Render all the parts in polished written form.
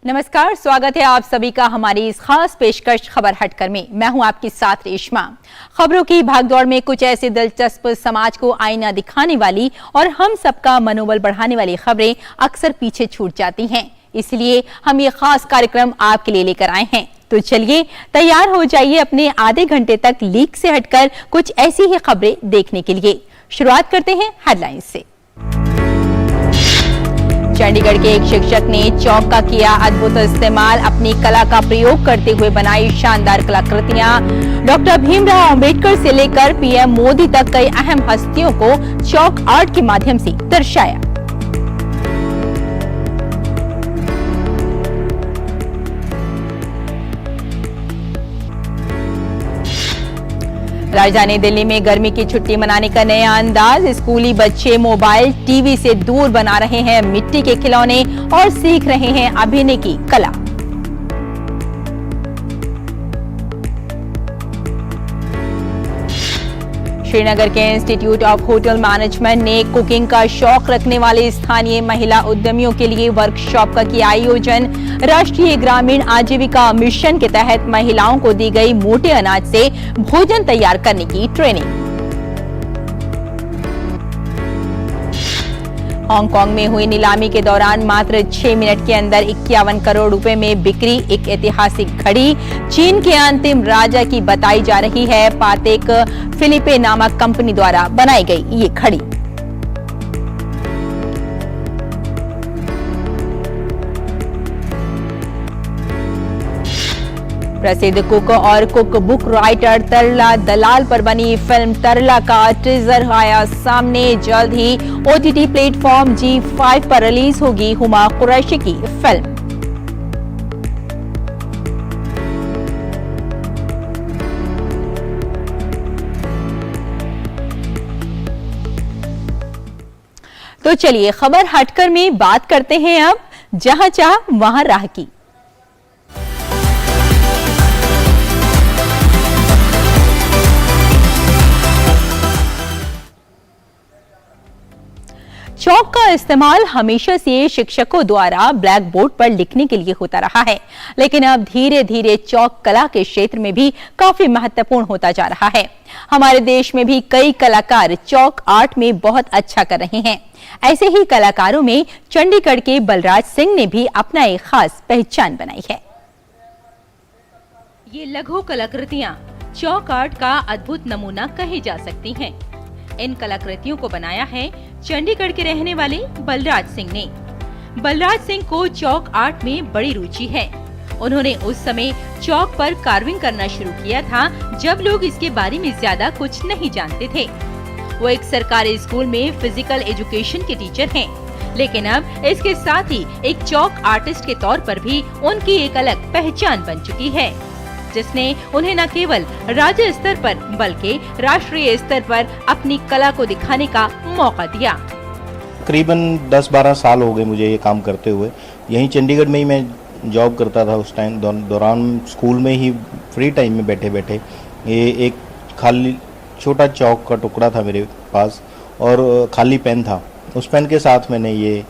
नमस्कार, स्वागत है आप सभी का हमारी इस खास पेशकश खबर हटकर में। मैं हूं आपके साथ रेशमा। खबरों की भागदौड़ में कुछ ऐसी दिलचस्प, समाज को आईना दिखाने वाली और हम सबका मनोबल बढ़ाने वाली खबरें अक्सर पीछे छूट जाती हैं। इसलिए हम ये खास कार्यक्रम आपके लिए लेकर आए हैं। तो चलिए तैयार हो जाइए अपने आधे घंटे तक लीक से हटकर कुछ ऐसी ही खबरें देखने के लिए। शुरुआत करते हैं हेडलाइंस से। चंडीगढ़ के एक शिक्षक ने चौक का किया अद्भुत इस्तेमाल, अपनी कला का प्रयोग करते हुए बनाई शानदार कलाकृतियां। डॉक्टर भीमराव अंबेडकर से लेकर पीएम मोदी तक कई अहम हस्तियों को चौक आर्ट के माध्यम से दर्शाया। राजधानी दिल्ली में गर्मी की छुट्टी मनाने का नया अंदाज, स्कूली बच्चे मोबाइल टीवी से दूर बना रहे हैं मिट्टी के खिलौने और सीख रहे हैं अभिनय की कला। श्रीनगर के इंस्टीट्यूट ऑफ होटल मैनेजमेंट ने कुकिंग का शौक रखने वाले स्थानीय महिला उद्यमियों के लिए वर्कशॉप का किया आयोजन। राष्ट्रीय ग्रामीण आजीविका मिशन के तहत महिलाओं को दी गई मोटे अनाज से भोजन तैयार करने की ट्रेनिंग। हांगकांग में हुई नीलामी के दौरान मात्र 6 मिनट के अंदर 51 करोड़ रुपए में बिक्री एक ऐतिहासिक घड़ी। चीन के अंतिम राजा की बताई जा रही है। पातेक फिलिपे नामक कंपनी द्वारा बनाई गई ये घड़ी। प्रसिद्ध कुक और कुक बुक राइटर तरला दलाल पर बनी फिल्म तरला का टीजर आया सामने। जल्द ही ओटीटी प्लेटफॉर्म G5 पर रिलीज होगी हुमा कुरैशी की फिल्म। तो चलिए खबर हटकर में बात करते हैं अब जहां चाह वहां राह की। चौक का इस्तेमाल हमेशा से शिक्षकों द्वारा ब्लैक बोर्ड पर लिखने के लिए होता रहा है, लेकिन अब धीरे धीरे चौक कला के क्षेत्र में भी काफी महत्वपूर्ण होता जा रहा है। हमारे देश में भी कई कलाकार चौक आर्ट में बहुत अच्छा कर रहे हैं। ऐसे ही कलाकारों में चंडीगढ़ के बलराज सिंह ने भी अपना एक खास पहचान बनाई है। ये लघु कलाकृतियां चौक आर्ट का अद्भुत नमूना कही जा सकती हैं। इन कलाकृतियों को बनाया है चंडीगढ़ के रहने वाले बलराज सिंह ने। बलराज सिंह को चौक आर्ट में बड़ी रुचि है। उन्होंने उस समय चौक पर कार्विंग करना शुरू किया था जब लोग इसके बारे में ज्यादा कुछ नहीं जानते थे। वो एक सरकारी स्कूल में फिजिकल एजुकेशन के टीचर हैं, लेकिन अब इसके साथ ही एक चौक आर्टिस्ट के तौर पर भी उनकी एक अलग पहचान बन चुकी है, जिसने उन्हें न केवल राज्य स्तर पर बल्कि राष्ट्रीय स्तर पर अपनी कला को दिखाने का मौका दिया। तकरीबन 10-12 साल हो गए मुझे ये काम करते हुए। यहीं चंडीगढ़ में ही मैं जॉब करता था। उस टाइम दौरान स्कूल में ही फ्री टाइम में बैठे बैठे ये एक खाली छोटा चौक का टुकड़ा था मेरे पास और खाली पेन था। उस पेन के साथ मैंने ये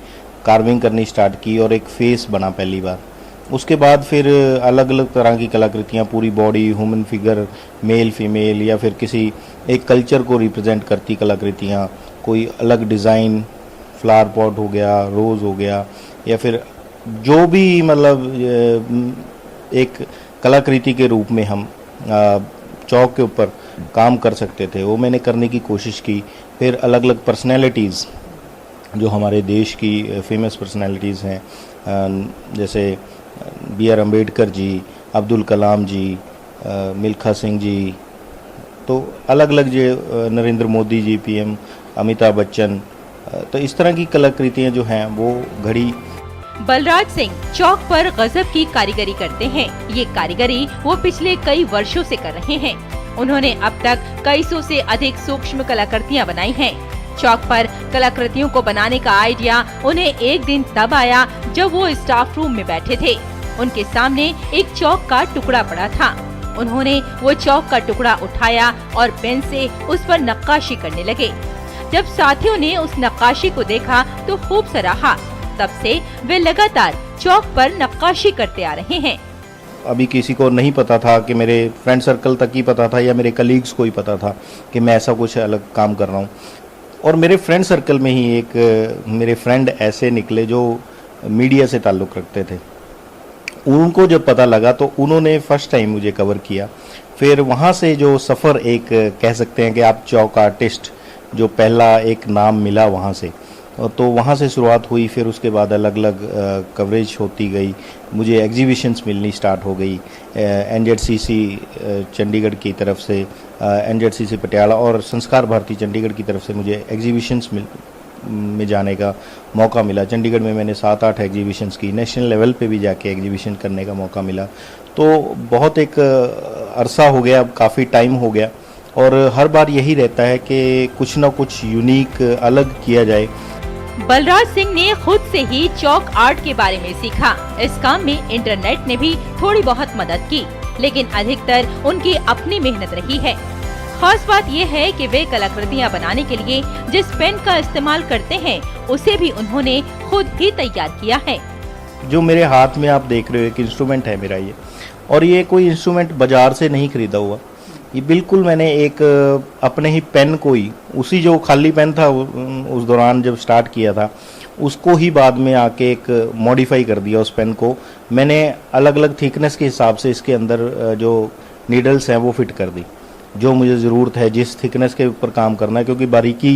कार्विंग करनी स्टार्ट की और एक फेस बना पहली बार। उसके बाद फिर अलग अलग तरह की कलाकृतियाँ, पूरी body, human figure, male female या फिर किसी एक कल्चर को रिप्रेजेंट करती कलाकृतियाँ, कोई अलग डिज़ाइन, फ्लावर पॉट हो गया, रोज़ हो गया, या फिर जो भी मतलब एक कलाकृति के रूप में हम चौक के ऊपर काम कर सकते थे, वो मैंने करने की कोशिश की। फिर अलग अलग पर्सनैलिटीज़ जो हमारे देश की फेमस पर्सनैलिटीज़ हैं, जैसे B.R. अम्बेडकर जी, अब्दुल कलाम जी, मिल्खा सिंह जी, तो अलग अलग जो नरेंद्र मोदी जी, PM अमिताभ बच्चन, तो इस तरह की कलाकृतियाँ जो हैं वो घड़ी। बलराज सिंह चौक पर गजब की कारीगरी करते हैं। ये कारीगरी वो पिछले कई वर्षों से कर रहे हैं। उन्होंने अब तक कई सौ से अधिक सूक्ष्म कलाकृतियाँ बनाई हैं। चौक पर कलाकृतियों को बनाने का आइडिया उन्हें एक दिन तब आया जब वो स्टाफ रूम में बैठे थे। उनके सामने एक चौक का टुकड़ा पड़ा था। उन्होंने वो चौक का टुकड़ा उठाया और पेन से उस पर नक्काशी करने लगे। जब साथियों ने उस नक्काशी को देखा तो खूब सराहा। तब से वे लगातार चौक पर नक्काशी करते आ रहे हैं। अभी किसी को नहीं पता था कि मेरे फ्रेंड सर्कल तक ही पता था या मेरे कलीग्स को ही पता था कि मैं ऐसा कुछ अलग काम कर रहा हूँ। और मेरे फ्रेंड सर्कल में ही एक मेरे फ्रेंड ऐसे निकले जो मीडिया से ताल्लुक़ रखते थे। उनको जब पता लगा तो उन्होंने फर्स्ट टाइम मुझे कवर किया। फिर वहाँ से जो सफ़र एक कह सकते हैं कि आप चौक आर्टिस्ट जो पहला एक नाम मिला वहाँ से, तो वहाँ से शुरुआत हुई। फिर उसके बाद अलग अलग कवरेज होती गई, मुझे एग्जीबिशंस मिलनी स्टार्ट हो गई। NZCC चंडीगढ़ की तरफ से, NZCC पटियाला और संस्कार भारती चंडीगढ़ की तरफ से मुझे एग्जीबिशंस में जाने का मौका मिला। चंडीगढ़ में मैंने 7-8 एग्जीबिशंस की, नेशनल लेवल पे भी जाके एग्जीबिशन करने का मौका मिला। तो बहुत एक अरसा हो गया, अब काफ़ी टाइम हो गया, और हर बार यही रहता है कि कुछ ना कुछ यूनिक अलग किया जाए। बलराज सिंह ने खुद से ही चौक आर्ट के बारे में सीखा। इस काम में इंटरनेट ने भी थोड़ी बहुत मदद की, लेकिन अधिकतर उनकी अपनी मेहनत रही है। खास बात यह है कि वे कलाकृतियां बनाने के लिए जिस पेन का इस्तेमाल करते हैं उसे भी उन्होंने खुद ही तैयार किया है। जो मेरे हाथ में आप देख रहे हो एक इंस्ट्रूमेंट है मेरा ये, और ये कोई इंस्ट्रूमेंट बाजार से नहीं खरीदा हुआ। ये बिल्कुल मैंने एक अपने ही पेन को ही, उसी जो खाली पेन था उस दौरान जब स्टार्ट किया था, उसको ही बाद में आके एक मॉडिफाई कर दिया। उस पेन को मैंने अलग अलग थिकनेस के हिसाब से इसके अंदर जो नीडल्स हैं वो फिट कर दी, जो मुझे ज़रूरत है जिस थिकनेस के ऊपर काम करना है। क्योंकि बारीकी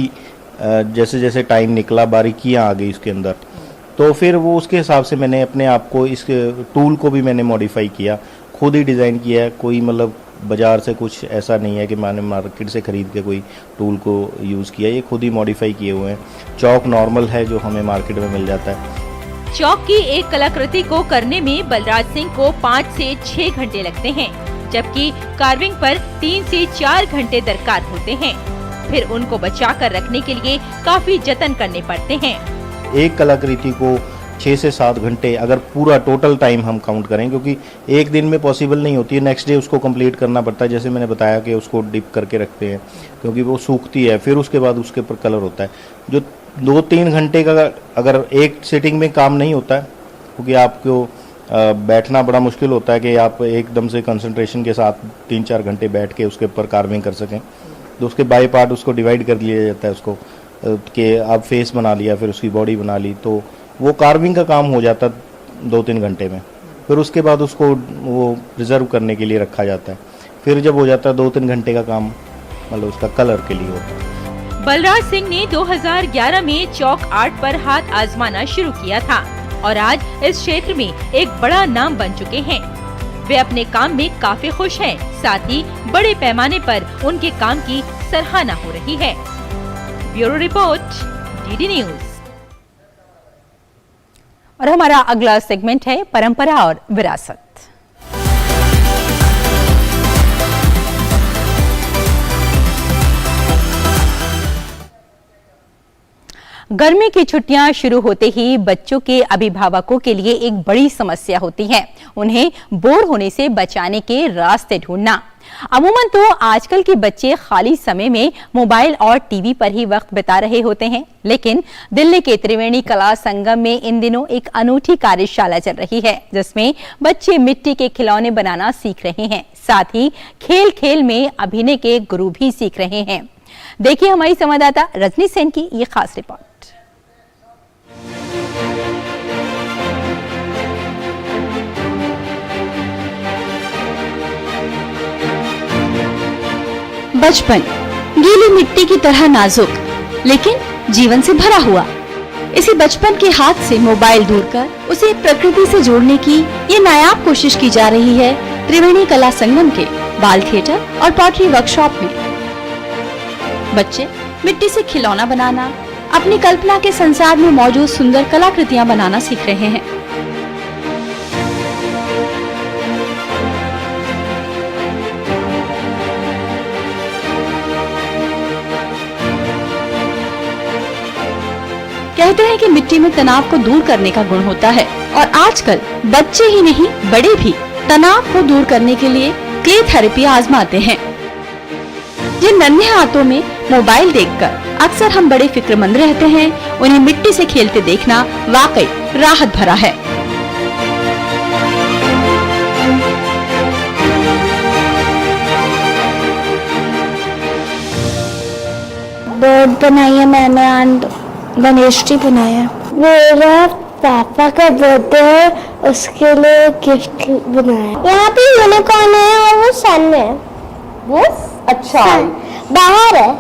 जैसे जैसे टाइम निकला बारीकियाँ आ गई इसके अंदर, तो फिर वो उसके हिसाब से मैंने अपने आप को, इस टूल को भी मैंने मॉडिफाई किया, खुद ही डिज़ाइन किया है। कोई मतलब बाज़ार से कुछ ऐसा नहीं है कि मैंने मार्केट से ख़रीद के कोई टूल को यूज़ किया, ये खुद ही मॉडिफाई किए हुए हैं। चौक नॉर्मल है जो हमें मार्केट में मिल जाता है। चौक की एक कलाकृति को करने में बलराज सिंह को 5 से 6 घंटे लगते हैं, जबकि कार्विंग पर 3 से 4 घंटे दरकार होते हैं। फिर उनको बचा कर रखने के लिए काफी जतन करने पड़ते हैं। एक कलाकृति को 6 से 7 घंटे अगर पूरा टोटल टाइम हम काउंट करें, क्योंकि एक दिन में पॉसिबल नहीं होती है, नेक्स्ट डे उसको कंप्लीट करना पड़ता है। जैसे मैंने बताया कि उसको डिप करके रखते हैं क्योंकि वो सूखती है, फिर उसके बाद उसके ऊपर कलर होता है। जो 2-3 घंटे का अगर एक सिटिंग में काम नहीं होता है, क्योंकि आपको बैठना बड़ा मुश्किल होता है कि आप एकदम से कंसंट्रेशन के साथ 3-4 घंटे बैठ के उसके ऊपर कार्विंग कर सकें, तो उसके बाय पार्ट उसको डिवाइड कर लिया जाता है उसको, कि आप फेस बना लिया, फिर उसकी बॉडी बना ली, तो वो कार्विंग का काम हो जाता 2-3 घंटे में। फिर उसके बाद उसको वो प्रिजर्व करने के लिए रखा जाता है। फिर जब हो जाता है 2-3 घंटे का काम, मतलब उसका कलर के लिए होता है। बलराज सिंह ने 2011 में चौक आर्ट पर हाथ आजमाना शुरू किया था और आज इस क्षेत्र में एक बड़ा नाम बन चुके हैं। वे अपने काम में काफी खुश हैं, साथ ही बड़े पैमाने पर उनके काम की सराहना हो रही है। Bureau report, DD news. और हमारा अगला सेगमेंट है परंपरा और विरासत। गर्मी की छुट्टियां शुरू होते ही बच्चों के अभिभावकों के लिए एक बड़ी समस्या होती है, उन्हें बोर होने से बचाने के रास्ते ढूंढना। अमूमन तो आजकल के बच्चे खाली समय में मोबाइल और टीवी पर ही वक्त बिता रहे होते हैं, लेकिन दिल्ली के त्रिवेणी कला संगम में इन दिनों एक अनूठी कार्यशाला चल रही है, जिसमें बच्चे मिट्टी के खिलौने बनाना सीख रहे हैं, साथ ही खेल खेल में अभिनय के गुरु भी सीख रहे हैं। देखिए हमारी संवाददाता रजनी सेन की ये खास रिपोर्ट। बचपन गीली मिट्टी की तरह नाजुक, लेकिन जीवन से भरा हुआ। इसी बचपन के हाथ से मोबाइल दूर कर उसे प्रकृति से जोड़ने की ये नायाब कोशिश की जा रही है त्रिवेणी कला संगम के बाल थिएटर और पॉटरी वर्कशॉप में। बच्चे मिट्टी से खिलौना बनाना, अपनी कल्पना के संसार में मौजूद सुंदर कलाकृतियां बनाना सीख रहे हैं। कहते हैं कि मिट्टी में तनाव को दूर करने का गुण होता है, और आजकल बच्चे ही नहीं बड़े भी तनाव को दूर करने के लिए क्ले थेरेपी आजमाते हैं। जिन नन्हे हाथों में मोबाइल देखकर अक्सर हम बड़े फिक्रमंद रहते हैं, उन्हें मिट्टी से खेलते देखना वाकई राहत भरा है। बोर्ड बनाई है मैंने एंड गणेश जी बनाए हैं। मेरा पापा का बर्थडे है, उसके लिए गिफ्ट बनाया। यहाँ पे यूनिकॉर्न है और वो सन है। वो अच्छा बाहर है,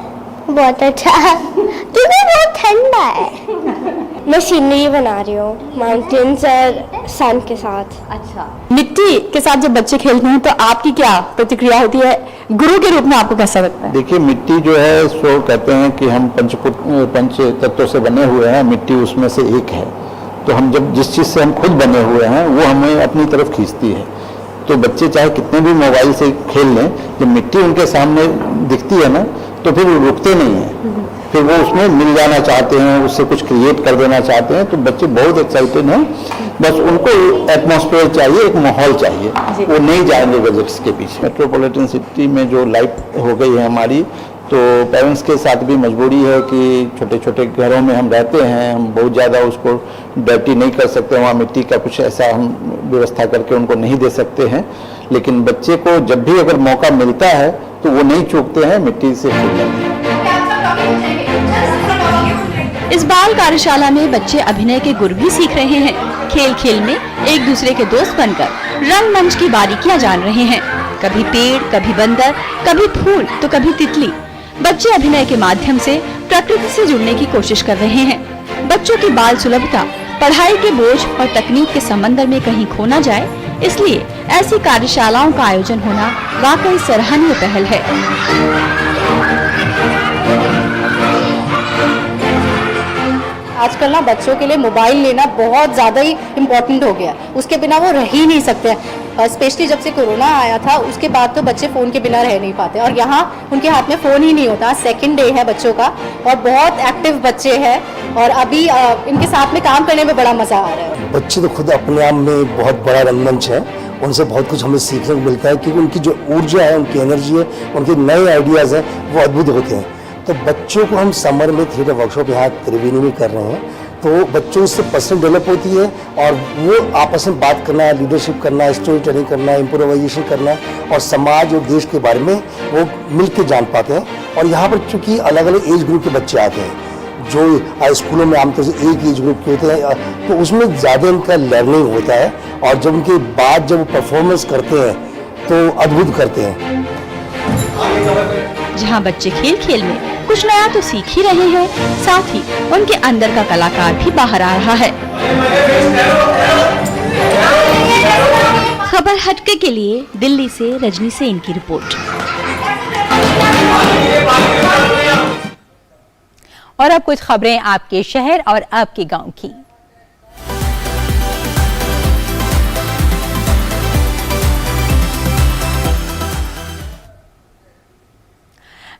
बहुत अच्छा क्योंकि बहुत ठंडा है। मैं सीनरी बना रही हूँ माउंटेन्स और सन के साथ। अच्छा, मिट्टी के साथ जब बच्चे खेलते हैं तो आपकी क्या प्रतिक्रिया होती है? गुरु के रूप में आपको कैसा लगता है? देखिए, मिट्टी जो है सो कहते हैं कि हम पंच तत्वों से बने हुए हैं, मिट्टी उसमें से एक है। तो हम जब जिस चीज़ से हम खुद बने हुए हैं वो हमें अपनी तरफ खींचती है। तो बच्चे चाहे कितने भी मोबाइल से खेल लें, जब मिट्टी उनके सामने दिखती है ना तो फिर वो रुकते नहीं हैं, फिर वो उसमें मिल जाना चाहते हैं, उससे कुछ क्रिएट कर देना चाहते हैं। तो बच्चे बहुत एक्साइटेड हैं, बस उनको एटमॉस्फेयर चाहिए, एक माहौल चाहिए, वो नहीं जाएंगे गैजेट्स के पीछे। मेट्रोपॉलिटन सिटी में जो लाइफ हो गई है हमारी, तो पेरेंट्स के साथ भी मजबूरी है कि छोटे छोटे घरों में हम रहते हैं, हम बहुत ज़्यादा उसको डर्टी नहीं कर सकते, वहाँ मिट्टी का कुछ ऐसा हम व्यवस्था करके उनको नहीं दे सकते हैं। लेकिन बच्चे को जब भी अगर मौका मिलता है तो वो नहीं चूकते हैं मिट्टी से खेलने। इस बाल कार्यशाला में बच्चे अभिनय के गुर भी सीख रहे हैं। खेल खेल में एक दूसरे के दोस्त बनकर रंगमंच की बारीकियां जान रहे हैं। कभी पेड़, कभी बंदर, कभी फूल तो कभी तितली। बच्चे अभिनय के माध्यम से प्रकृति से जुड़ने की कोशिश कर रहे हैं। बच्चों की बाल सुलभता पढ़ाई के बोझ और तकनीक के समंदर में कहीं खो न जाए, इसलिए ऐसी कार्यशालाओं का आयोजन होना वाकई सराहनीय पहल है। आजकल ना बच्चों के लिए मोबाइल लेना बहुत ज़्यादा ही इम्पोर्टेंट हो गया, उसके बिना वो रह ही नहीं सकते। स्पेशली जब से कोरोना आया था उसके बाद तो बच्चे फ़ोन के बिना रह नहीं पाते, और यहाँ उनके हाथ में फ़ोन ही नहीं होता। सेकंड डे है बच्चों का और बहुत एक्टिव बच्चे हैं, और अभी इनके साथ में काम करने में बड़ा मज़ा आ रहा है। बच्चे तो खुद अपने आप में बहुत बड़ा रंगमंच है, उनसे बहुत कुछ हमें सीखने को मिलता है, क्योंकि उनकी जो ऊर्जा है, उनकी एनर्जी है, उनके नए आइडियाज़ हैं, वो अद्भुत होते हैं। तो बच्चों को हम समर में थिएटर वर्कशॉप यहाँ त्रिवेणी में कर रहे हैं, तो बच्चों से पर्सनल डेवलप होती है और वो आपस में बात करना, लीडरशिप करना, स्टोरी टेलिंग करना, इम्प्रोवाइजेशन करना और समाज और देश के बारे में वो मिल के जान पाते हैं। और यहाँ पर चूँकि अलग अलग एज ग्रुप के बच्चे आते हैं, जो स्कूलों में आमतौर से एक एज ग्रुप के होते हैं, तो उसमें ज़्यादा इनका लर्निंग होता है, और जब उनके बाद जब वो परफॉर्मेंस करते हैं तो अद्भुत करते हैं। जहां बच्चे खेल खेल में कुछ नया तो सीख ही रहे हैं, साथ ही उनके अंदर का कलाकार भी बाहर आ रहा है। खबर हटके के लिए दिल्ली से रजनी सेन की रिपोर्ट। और अब कुछ खबरें आपके शहर और आपके गांव की।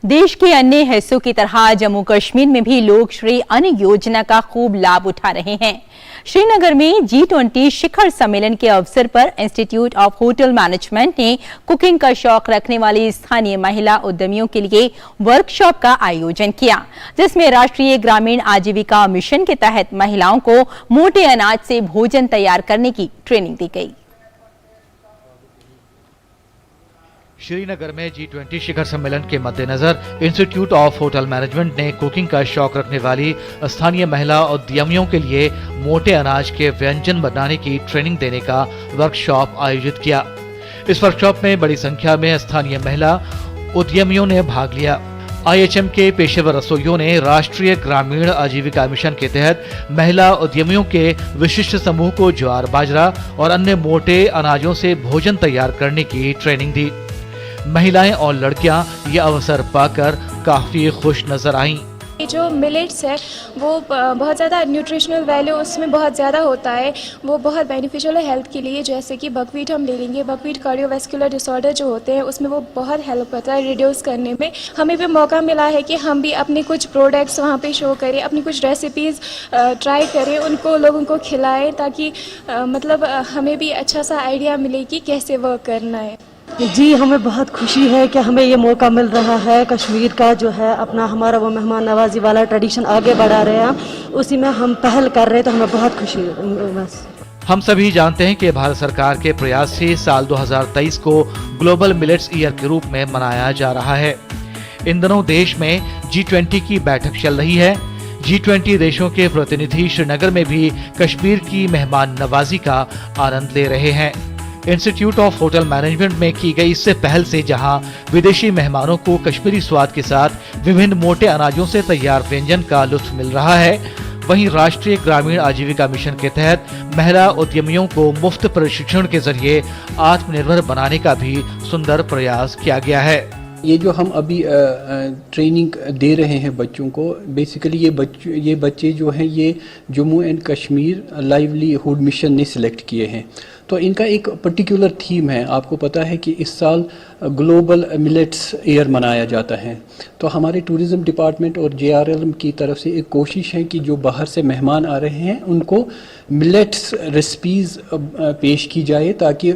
देश के अन्य हिस्सों की तरह जम्मू कश्मीर में भी लोग श्री अन्न योजना का खूब लाभ उठा रहे हैं। श्रीनगर में G20 शिखर सम्मेलन के अवसर पर इंस्टीट्यूट ऑफ होटल मैनेजमेंट ने कुकिंग का शौक रखने वाली स्थानीय महिला उद्यमियों के लिए वर्कशॉप का आयोजन किया, जिसमें राष्ट्रीय ग्रामीण आजीविका मिशन के तहत महिलाओं को मोटे अनाज से भोजन तैयार करने की ट्रेनिंग दी गई। श्रीनगर में G20 शिखर सम्मेलन के मद्देनजर इंस्टीट्यूट ऑफ होटल मैनेजमेंट ने कुकिंग का शौक रखने वाली स्थानीय महिला उद्यमियों के लिए मोटे अनाज के व्यंजन बनाने की ट्रेनिंग देने का वर्कशॉप आयोजित किया। इस वर्कशॉप में बड़ी संख्या में स्थानीय महिला उद्यमियों ने भाग लिया। IHM के पेशेवर रसोइयों ने राष्ट्रीय ग्रामीण आजीविका मिशन के तहत महिला उद्यमियों के विशिष्ट समूह को ज्वार, बाजरा और अन्य मोटे अनाजों से भोजन तैयार करने की ट्रेनिंग दी। महिलाएं और लड़कियां ये अवसर पाकर काफी खुश नजर आईं। जो मिलेट्स है वो बहुत ज़्यादा न्यूट्रिशनल वैल्यू उसमें बहुत ज़्यादा होता है, वो बहुत बेनिफिशियल है हेल्थ के लिए। जैसे कि बकवीट हम ले लेंगे, बकवीट कार्डियोवैस्कुलर डिसऑर्डर जो होते हैं उसमें वो बहुत हेल्प करता है रिड्यूस करने में। हमें भी मौका मिला है कि हम भी अपने कुछ प्रोडक्ट्स वहाँ पे शो करें, अपनी कुछ रेसिपीज़ ट्राई करें, उनको लोगों को खिलाएं, ताकि मतलब हमें भी अच्छा सा आइडिया मिले कि कैसे वर्क करना है। जी, हमें बहुत खुशी है कि हमें ये मौका मिल रहा है। कश्मीर का जो है अपना हमारा वो मेहमान नवाजी वाला ट्रेडिशन आगे बढ़ा रहे हैं, उसी में हम पहल कर रहे हैं, तो हमें बहुत खुशी है। बस हम सभी जानते हैं कि भारत सरकार के प्रयास से साल 2023 को ग्लोबल मिलेट्स ईयर के रूप में मनाया जा रहा है। इन दिनों देश में G20 की बैठक चल रही है। G20 देशों के प्रतिनिधि श्रीनगर में भी कश्मीर की मेहमान नवाजी का आनंद ले रहे हैं। इंस्टीट्यूट ऑफ होटल मैनेजमेंट में की गई इससे पहल से जहां विदेशी मेहमानों को कश्मीरी स्वाद के साथ विभिन्न मोटे अनाजों से तैयार व्यंजन का लुत्फ मिल रहा है, वहीं राष्ट्रीय ग्रामीण आजीविका मिशन के तहत महिला उद्यमियों को मुफ्त प्रशिक्षण के जरिए आत्मनिर्भर बनाने का भी सुंदर प्रयास किया गया है। ये जो हम अभी ट्रेनिंग दे रहे हैं बच्चों को, बेसिकली ये बच्चे जो हैं ये Jammu and Kashmir livelihood mission ने सिलेक्ट किए हैं। तो इनका एक पर्टिकुलर थीम है। आपको पता है कि इस साल ग्लोबल मिलेट्स ईयर मनाया जाता है, तो हमारे टूरिज़्म डिपार्टमेंट और JRL की तरफ से एक कोशिश है कि जो बाहर से मेहमान आ रहे हैं उनको मिलेट्स रेसिपीज़ पेश की जाए, ताकि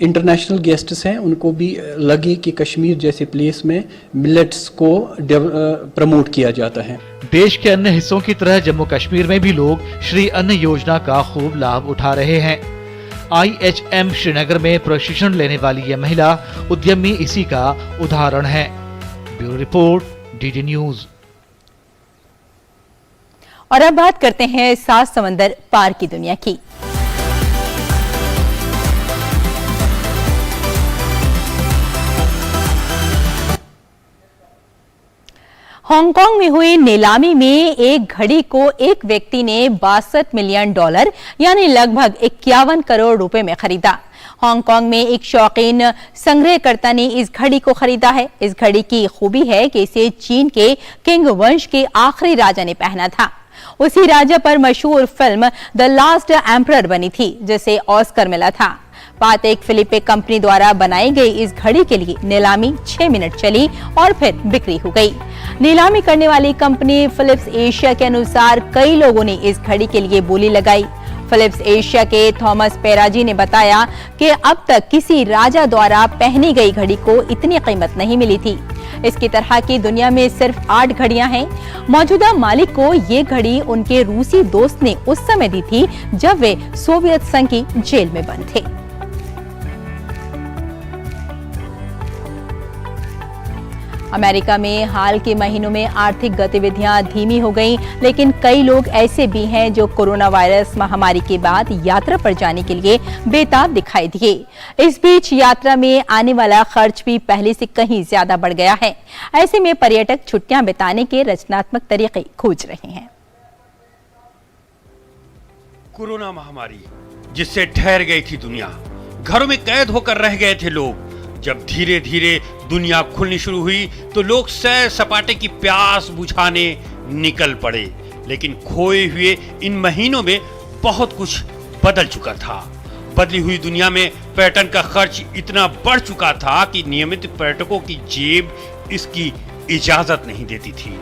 इंटरनेशनल गेस्ट्स हैं उनको भी लगे कि कश्मीर जैसे प्लेस में मिलेट्स को प्रमोट किया जाता है। देश के अन्य हिस्सों की तरह जम्मू कश्मीर में भी लोग श्री अन्न योजना का खूब लाभ उठा रहे हैं। IHM श्रीनगर में प्रशिक्षण लेने वाली यह महिला उद्यमी इसी का उदाहरण है। Bureau report, DD news. और अब बात करते हैं 7 समंदर पार की दुनिया की। हांगकांग में हुई नीलामी में एक घड़ी को एक व्यक्ति ने $62 मिलियन यानी लगभग 51 करोड़ रुपए में खरीदा। हांगकांग में एक शौकीन संग्रहकर्ता ने इस घड़ी को खरीदा है। इस घड़ी की खूबी है कि इसे चीन के किंग वंश के आखिरी राजा ने पहना था। उसी राजा पर मशहूर फिल्म द लास्ट एम्परर बनी थी, जिसे ऑस्कर मिला था। पातेक फिलिपे कंपनी द्वारा बनाई गई इस घड़ी के लिए नीलामी 6 मिनट चली और फिर बिक्री हो गई। नीलामी करने वाली कंपनी फिलिप्स एशिया के अनुसार कई लोगों ने इस घड़ी के लिए बोली लगाई। फिलिप्स एशिया के थॉमस पेराजी ने बताया कि अब तक किसी राजा द्वारा पहनी गई घड़ी को इतनी कीमत नहीं मिली थी। इसकी तरह की दुनिया में सिर्फ 8 घड़ियां हैं। मौजूदा मालिक को ये घड़ी उनके रूसी दोस्त ने उस समय दी थी जब वे सोवियत संघ की जेल में बंद थे। अमेरिका में हाल के महीनों में आर्थिक गतिविधियां धीमी हो गईं, लेकिन कई लोग ऐसे भी हैं जो कोरोना वायरस महामारी के बाद यात्रा पर जाने के लिए बेताब दिखाई दिए। इस बीच यात्रा में आने वाला खर्च भी पहले से कहीं ज्यादा बढ़ गया है। ऐसे में पर्यटक छुट्टियां बिताने के रचनात्मक तरीके खोज रहे हैं। कोरोना महामारी जिससे ठहर गई थी दुनिया, घरों में कैद होकर रह गए थे लोग। जब धीरे धीरे दुनिया खुलनी शुरू हुई तो लोग सैर सपाटे की प्यास बुझाने निकल पड़े। लेकिन खोए हुए इन महीनों में बहुत कुछ बदल चुका था। बदली हुई दुनिया में पर्यटन का खर्च इतना बढ़ चुका था कि नियमित पर्यटकों की जेब इसकी इजाजत नहीं देती थी।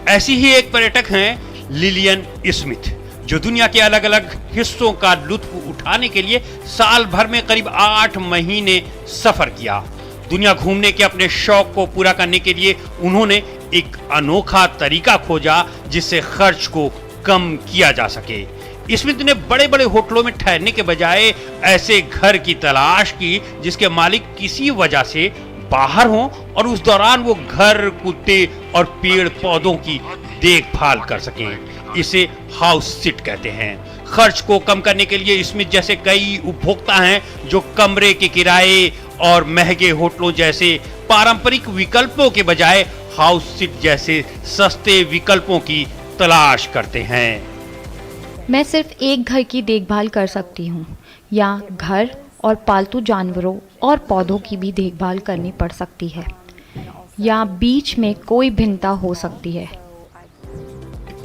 ऐसी ही एक पर्यटक हैं लिलियन स्मिथ, जो दुनिया के अलग अलग हिस्सों का लुत्फ उठाने के लिए साल भर में करीब 8 महीने सफर किया। दुनिया घूमने के अपने शौक को पूरा करने के लिए उन्होंने एक अनोखा तरीका खोजा जिससे खर्च को कम किया जा सके। स्मिथ ने बड़े बड़े होटलों में ठहरने के बजाय ऐसे घर की तलाश की जिसके मालिक किसी वजह से बाहर हों और उस दौरान वो घर, कुत्ते और पेड़ पौधों की देखभाल कर सकें। इसे हाउस सिट कहते हैं। खर्च को कम करने के लिए स्मिथ जैसे कई उपभोक्ता हैं जो कमरे के किराए और महंगे होटलों जैसे पारंपरिक विकल्पों के बजाय हाउस सिट जैसे सस्ते विकल्पों की तलाश करते हैं। मैं सिर्फ एक घर की देखभाल कर सकती हूँ, या घर और पालतू जानवरों और पौधों की भी देखभाल करनी पड़ सकती है, या बीच में कोई भिन्नता हो सकती है।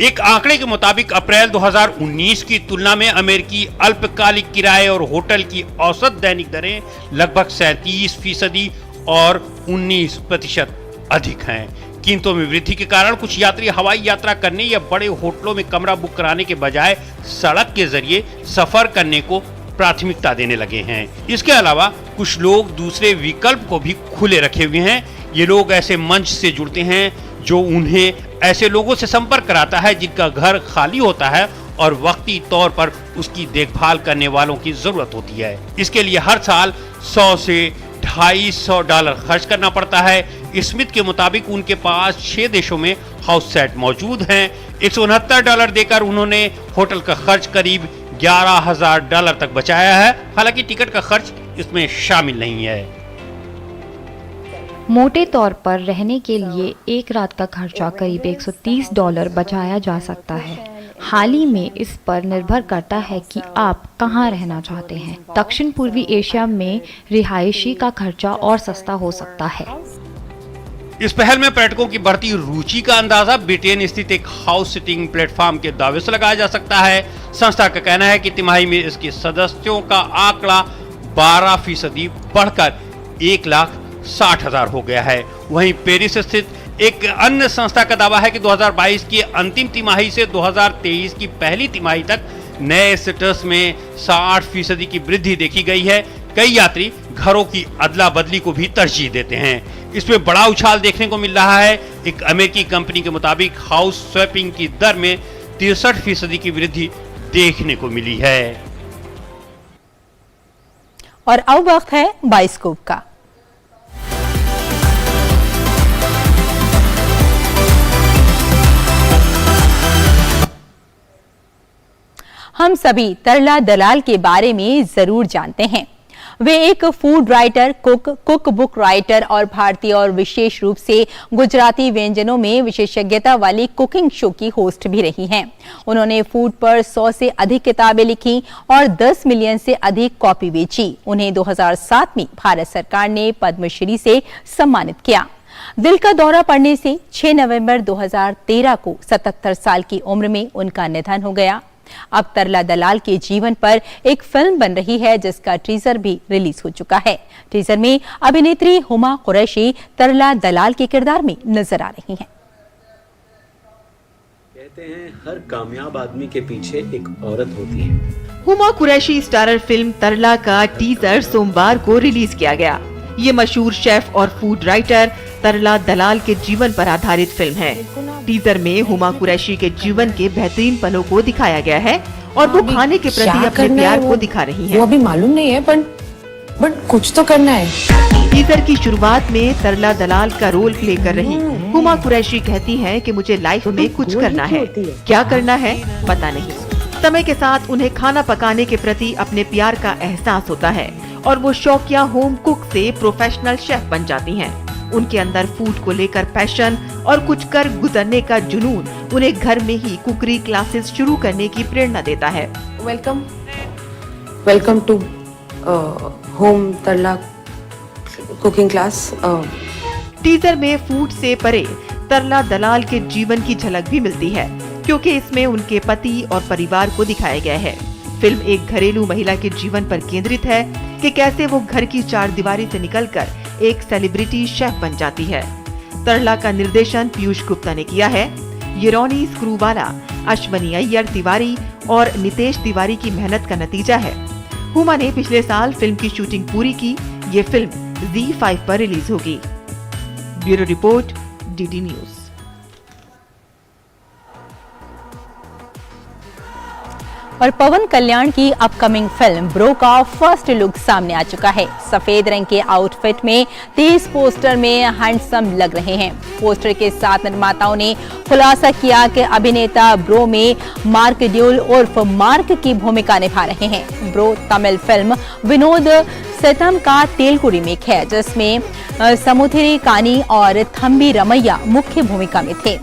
एक आंकड़े के मुताबिक अप्रैल 2019 की तुलना में अमेरिकी अल्पकालिक किराए और होटल की औसत दैनिक दरें लगभग 37% और 19% अधिक हैं। कीमतों में वृद्धि के कारण कुछ यात्री हवाई यात्रा करने या बड़े होटलों में कमरा बुक कराने के बजाय सड़क के जरिए सफर करने को प्राथमिकता देने लगे हैं। इसके अलावा कुछ लोग दूसरे विकल्प को भी खुले रखे हुए हैं। ये लोग ऐसे मंच से जुड़ते हैं जो उन्हें ऐसे लोगों से संपर्क कराता है जिनका घर खाली होता है और वक्ती तौर पर उसकी देखभाल करने वालों की जरूरत होती है। इसके लिए हर साल $100 से $250 खर्च करना पड़ता है। स्मिथ के मुताबिक उनके पास 6 देशों में हाउस सेट मौजूद हैं। $169 देकर उन्होंने होटल का खर्च करीब $11,000 तक बचाया है। हालांकि टिकट का खर्च इसमें शामिल नहीं है। मोटे तौर पर रहने के लिए एक रात का खर्चा करीब $130 बचाया जा सकता है। हाल ही में इस पर निर्भर करता है कि आप कहां रहना चाहते हैं। दक्षिण पूर्वी एशिया में रिहायशी का खर्चा और सस्ता हो सकता है। इस पहल में पर्यटकों की बढ़ती रुचि का अंदाजा ब्रिटेन स्थित एक हाउस सिटिंग प्लेटफॉर्म के दावे से लगाया जा सकता है। संस्था का कहना है कि तिमाही में इसके सदस्यों का आंकड़ा 12% बढ़कर 1,60,000 हो गया है। वहीं पेरिस स्थित एक अन्य संस्था का दावा है कि 2022 की अंतिम तिमाही से 2023 की पहली तिमाही तक नए सिटर्स में 60% की वृद्धि देखी गई है। कई यात्री घरों की अदला बदली को भी तरजीह देते हैं। इसमें बड़ा उछाल देखने को मिल रहा है। एक अमेरिकी कंपनी के मुताबिक हाउस स्वैपिंग की दर में 63% की वृद्धि देखने को मिली है। और अब वक्त है बाइस्कोप का। हम सभी तरला दलाल के बारे में जरूर जानते हैं। वे एक food writer, cook book writer और भारतीय और विशेष रूप से गुजराती व्यंजनों में विशेषज्ञता वाली कुकिंग शो की होस्ट भी रही हैं। उन्होंने फूड पर 100 से अधिक किताबें लिखी और 10 मिलियन से अधिक कॉपी बेची। उन्हें 2007 में भारत सरकार ने पद्मश्री से सम्मानित किया। दिल का दौरा पड़ने से 6 नवंबर 2013 को 77 साल की उम्र में उनका निधन हो गया। अब तरला दलाल के जीवन पर एक फिल्म बन रही है जिसका टीजर भी रिलीज हो चुका है। टीजर में अभिनेत्री हुमा कुरैशी तरला दलाल के किरदार में नजर आ रही हैं। कहते हैं हर कामयाब आदमी के पीछे एक औरत होती है। हुमा कुरैशी स्टारर फिल्म तरला का टीजर सोमवार को रिलीज किया गया। ये मशहूर शेफ और फूड राइटर तरला दलाल के जीवन पर आधारित फिल्म है। टीजर में हुमा कुरैशी के जीवन के बेहतरीन पलों को दिखाया गया है और वो खाने के प्रति अपने प्यार को दिखा रही हैं। वो अभी मालूम नहीं है पर कुछ तो करना है। टीजर की शुरुआत में तरला दलाल का रोल प्ले कर रही हुमा कुरैशी कहती हैं कि मुझे लाइफ में कुछ करना है। क्या करना है पता नहीं। समय के साथ उन्हें खाना पकाने के प्रति अपने प्यार का एहसास होता है और वो शौकिया होम कुक से प्रोफेशनल शेफ बन जाती हैं। उनके अंदर फूड को लेकर पैशन और कुछ कर गुजरने का जुनून उन्हें घर में ही कुकरी क्लासेस शुरू करने की प्रेरणा देता है। Welcome to home Tarla cooking class. Teaser में फूड से परे तरला दलाल के जीवन की झलक भी मिलती है क्योंकि इसमें उनके पति और परिवार को दिखाया गया है। फिल्म एक घरेलू महिला के जीवन पर केंद्रित है कि कैसे वो घर की चारदीवारी से निकलकर एक सेलिब्रिटी शेफ बन जाती है। तरला का निर्देशन पीयूष गुप्ता ने किया है। ये रोनी स्क्रूवाला, अश्वनी अय्यर तिवारी और नितेश तिवारी की मेहनत का नतीजा है। हुमा ने पिछले साल फिल्म की शूटिंग पूरी की। ये फिल्म ZEE5 पर रिलीज होगी। Bureau report, DD news. और पवन कल्याण की अपकमिंग फिल्म ब्रो का फर्स्ट लुक सामने आ चुका है। सफेद रंग के आउटफिट में तेज पोस्टर में हैंडसम लग रहे हैं। पोस्टर के साथ निर्माताओं ने खुलासा किया कि अभिनेता ब्रो में मार्क ड्यूल उर्फ मार्क की भूमिका निभा रहे हैं। ब्रो तमिल फिल्म विनोद सेतम का तेलुगु रीमेक है जिसमें समुद्री कानी और थम्बी रमैया मुख्य भूमिका में थे।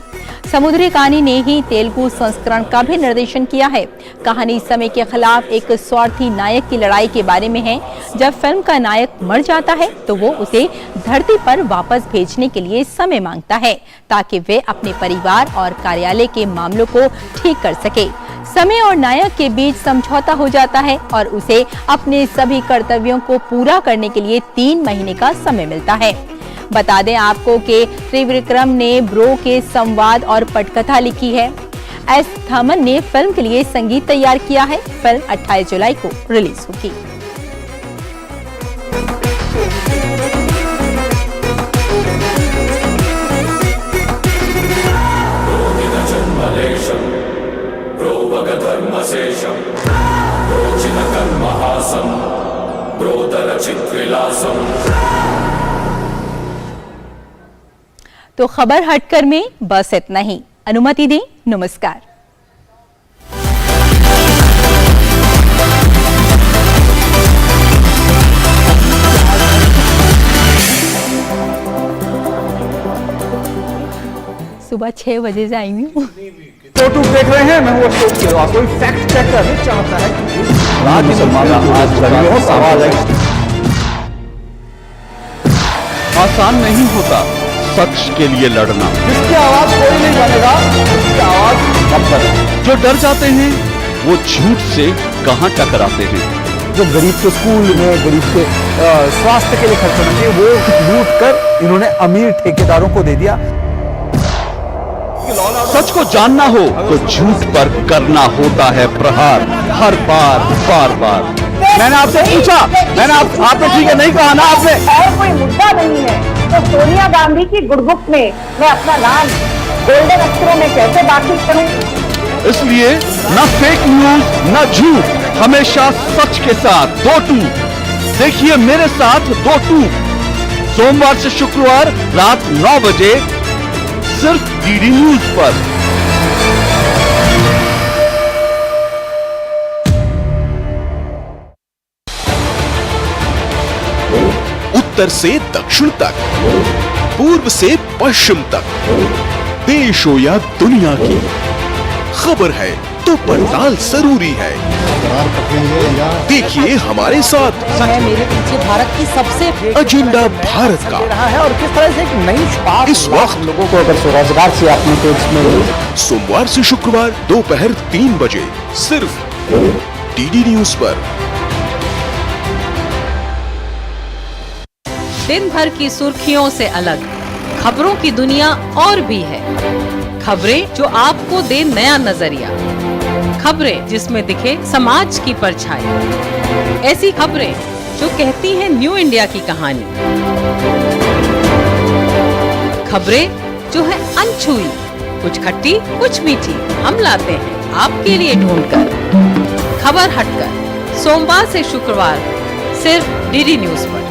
समुद्री कानी ने ही तेलुगु संस्करण का भी निर्देशन किया है। कहानी समय के खिलाफ एक स्वार्थी नायक की लड़ाई के बारे में है। जब फिल्म का नायक मर जाता है तो वो उसे धरती पर वापस भेजने के लिए समय मांगता है ताकि वे अपने परिवार और कार्यालय के मामलों को ठीक कर सके। समय और नायक के बीच समझौता हो जाता है और उसे अपने सभी कर्तव्यों को पूरा करने के लिए 3 महीने का समय मिलता है। बता दें आपको कि त्रिविक्रम ने ब्रो के संवाद और पटकथा लिखी है। एस थमन ने फिल्म के लिए संगीत तैयार किया है। फिल्म 28 जुलाई को रिलीज होगी। तो खबर हटकर में बस इतना ही। अनुमति दें, नमस्कार। सुबह 6 बजे से आई हूँ। फोटो देख रहे हैं, मैं वो शो के बाद कोई फैक्ट चेकर नहीं चाहता है कि राज मुसलमान आज लड़े हो सवाल है। आसान नहीं होता सच के लिए लड़ना। जिसकी आवाज कोई नहीं बनेगा, उसकी आवाज कब बने। जो डर जाते हैं वो झूठ से कहां टकराते हैं। जो गरीब के स्कूल में, गरीब के स्वास्थ्य के लिए खर्च होना चाहिए, वो लूट कर इन्होंने अमीर ठेकेदारों को दे दिया। सच को जानना हो तो झूठ पर करना होता है प्रहार, हर बार बार बार। मैंने आपसे पूछा, मैंने आपने ठीक है नहीं कहा ना आपने। और कोई मुद्दा नहीं है तो सोनिया गांधी की गुडबुक में मैं अपना नाम गोल्डन अक्षरों में कैसे दाखिल करूं? इसलिए न फेक न्यूज न झूठ, हमेशा सच के साथ 2-2। देखिए मेरे साथ 2-2 सोमवार से शुक्रवार रात 9 बजे सिर्फ डीडी न्यूज पर। उत्तर से दक्षिण तक, पूर्व से पश्चिम तक, देश हो या दुनिया की खबर है तो पड़ताल जरूरी है। देखिए हमारे साथ मेरे पीछे भारत की सबसे एजेंडा भारत का है और किस तरह से एक नई छाप इस वक्त लोगों को अगर स्वरोजगार से अपने तो इसमें सोमवार से शुक्रवार दोपहर 3 बजे सिर्फ डीडी न्यूज पर। दिन भर की सुर्खियों से अलग खबरों की दुनिया और भी है। खबरें जो आपको दे नया नजरिया, खबरें जिसमें दिखे समाज की परछाई, ऐसी खबरें जो कहती हैं न्यू इंडिया की कहानी, खबरें जो है अनछुई, कुछ खट्टी कुछ मीठी, हम लाते हैं आपके लिए ढूंढकर। खबर हटकर सोमवार से शुक्रवार सिर्फ डीडी न्यूज पर।